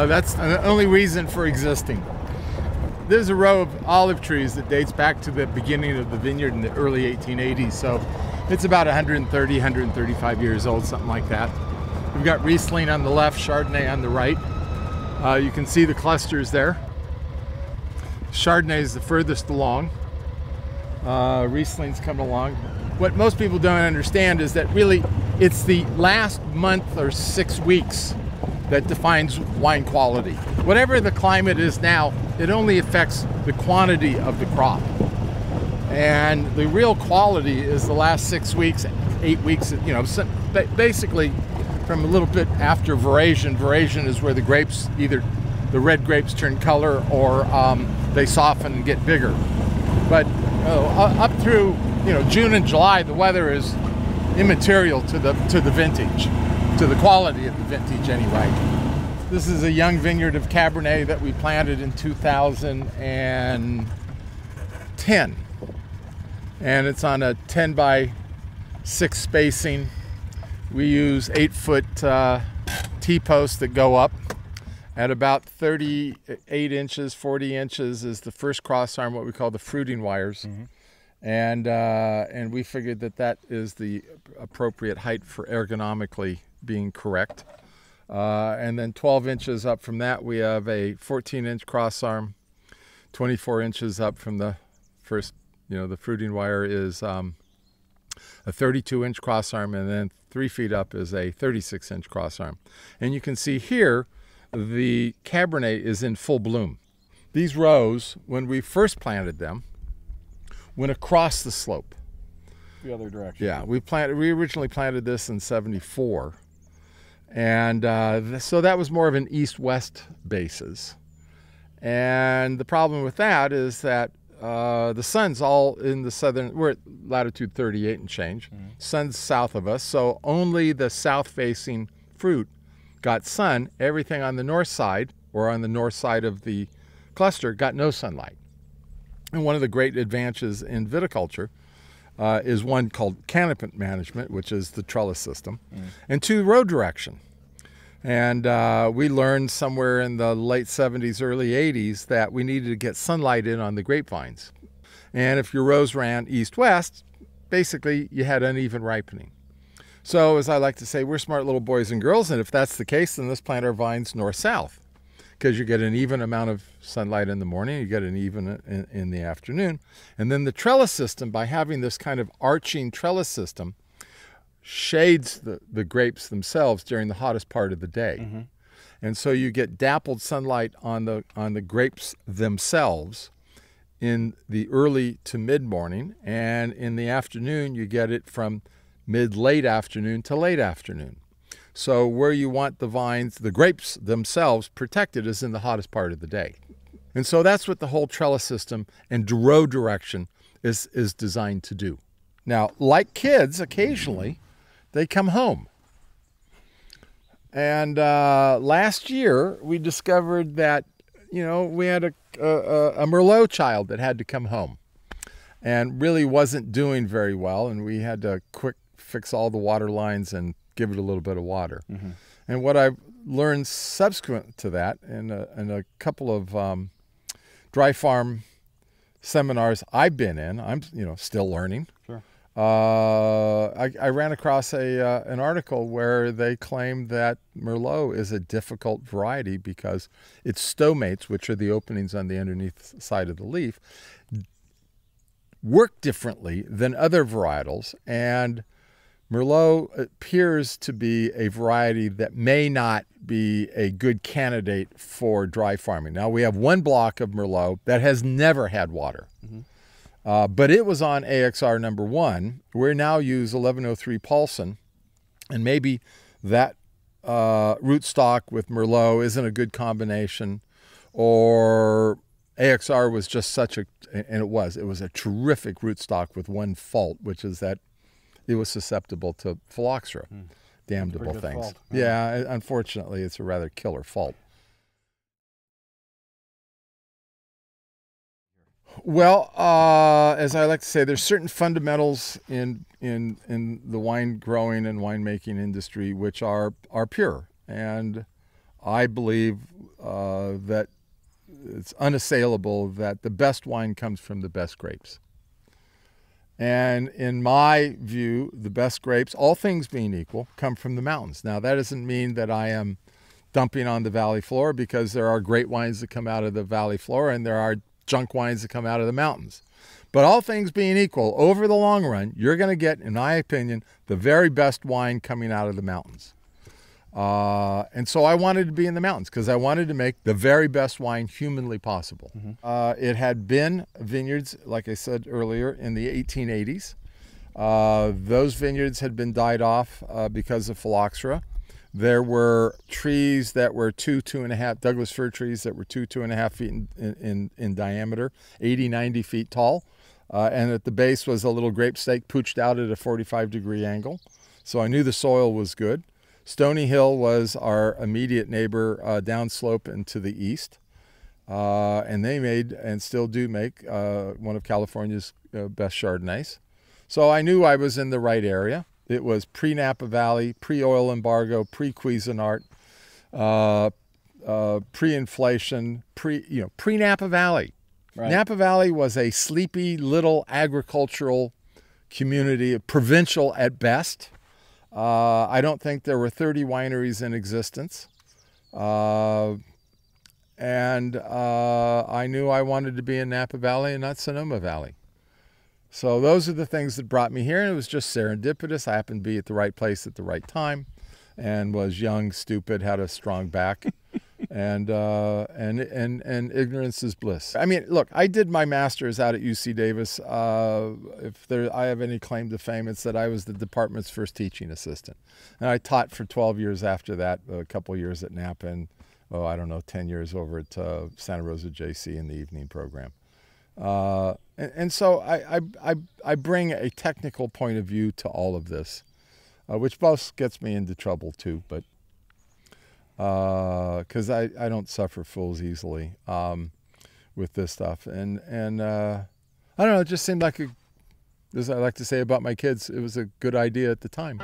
That's the only reason for existing. There's a row of olive trees that dates back to the beginning of the vineyard in the early 1880s. So it's about 130, 135 years old, something like that. We've got Riesling on the left, Chardonnay on the right. You can see the clusters there. Chardonnay is the furthest along. Riesling's come along. What most people don't understand is that really it's the last month or 6 weeks that defines wine quality. Whatever the climate is now, it only affects the quantity of the crop. And the real quality is the last 6 weeks, 8 weeks, you know, basically from a little bit after veraison. Veraison is where the grapes, either the red grapes turn color or they soften and get bigger. But up through, you know, June and July, the weather is immaterial to the vintage, to the quality of the vintage anyway. This is a young vineyard of Cabernet that we planted in 2010. And it's on a 10 by 6 spacing. We use 8-foot T-posts that go up at about 38 inches, 40 inches is the first cross arm, what we call the fruiting wires. Mm-hmm. And we figured that that is the appropriate height for ergonomically being correct. And then 12 inches up from that, we have a 14-inch cross arm. 24 inches up from the first, you know, the fruiting wire is a 32-inch cross arm, and then 3 feet up is a 36-inch cross arm. And you can see here, the Cabernet is in full bloom. These rows, when we first planted them, went across the slope. The other direction. Yeah, we originally planted this in '74. And so that was more of an east-west basis. And the problem with that is that the sun's all in the southern, we're at latitude 38 and change. Mm-hmm. Sun's south of us, so only the south-facing fruit got sun. Everything on the north side, or on the north side of the cluster, got no sunlight. And one of the great advantages in viticulture is one called canopy management, which is the trellis system, and 2, row direction. And we learned somewhere in the late 70s, early 80s that we needed to get sunlight in on the grapevines. And if your rows ran east-west, basically you had uneven ripening. So as I like to say, we're smart little boys and girls, and if that's the case, then let's plant our vines north-south, because you get an even amount of sunlight in the morning, you get an even in the afternoon. And then the trellis system, by having this kind of arching trellis system, shades the grapes themselves during the hottest part of the day. Mm-hmm. And so you get dappled sunlight on the grapes themselves in the early to mid-morning, and in the afternoon you get it from mid-late afternoon to late afternoon. So where you want the vines, the grapes themselves, protected is in the hottest part of the day. And so that's what the whole trellis system and row direction is designed to do. Now, like kids, occasionally, they come home. And last year, we discovered that, you know, we had a Merlot child that had to come home and really wasn't doing very well, and we had to quick fix all the water lines and give it a little bit of water. Mm-hmm. And what I've learned subsequent to that in a couple of dry farm seminars I've been in, I'm still learning. Sure. I ran across an article where they claimed that Merlot is a difficult variety because its stomates, which are the openings on the underneath side of the leaf, work differently than other varietals, and Merlot appears to be a variety that may not be a good candidate for dry farming. Now, we have one block of Merlot that has never had water. Mm-hmm. But it was on AXR #1. We now use 1103 Paulson, and maybe that rootstock with Merlot isn't a good combination, or AXR was just such a, and it was a terrific rootstock with one fault, which is that it was susceptible to phylloxera, damnable things. Fault. Yeah, unfortunately, it's a rather killer fault. Well, as I like to say, there's certain fundamentals in the wine growing and winemaking industry which are pure, and I believe that it's unassailable that the best wine comes from the best grapes. And in my view, the best grapes, all things being equal, come from the mountains. Now, that doesn't mean that I am dumping on the valley floor, because there are great wines that come out of the valley floor and there are junk wines that come out of the mountains. But all things being equal, over the long run, you're going to get, in my opinion, the very best wine coming out of the mountains. And so I wanted to be in the mountains because I wanted to make the very best wine humanly possible. It had been vineyards, like I said earlier, in the 1880s. Those vineyards had been died off because of phylloxera. There were trees that were 2.5, Douglas fir trees that were 2.5 feet in diameter, 80, 90 feet tall. And at the base was a little grape stake pooched out at a 45-degree angle. So I knew the soil was good. Stony Hill was our immediate neighbor downslope and to the east. And they made, and still do make, one of California's best Chardonnays. So I knew I was in the right area. It was pre-Napa Valley, pre-oil embargo, pre-Cuisinart, pre-inflation, pre-Napa Valley. Right. Napa Valley was a sleepy little agricultural community, provincial at best. I don't think there were 30 wineries in existence. And I knew I wanted to be in Napa Valley and not Sonoma Valley. So those are the things that brought me here. And it was just serendipitous. I happened to be at the right place at the right time and was young, stupid, had a strong back. And ignorance is bliss. I mean, look, I did my master's out at UC Davis. If I have any claim to fame, it's that I was the department's first teaching assistant. And I taught for 12 years after that, a couple years at Napa, and, 10 years over at Santa Rosa JC in the evening program. And so I bring a technical point of view to all of this, which both gets me into trouble too, but because I don't suffer fools easily with this stuff. And I don't know, it just seemed like, as I like to say about my kids, it was a good idea at the time.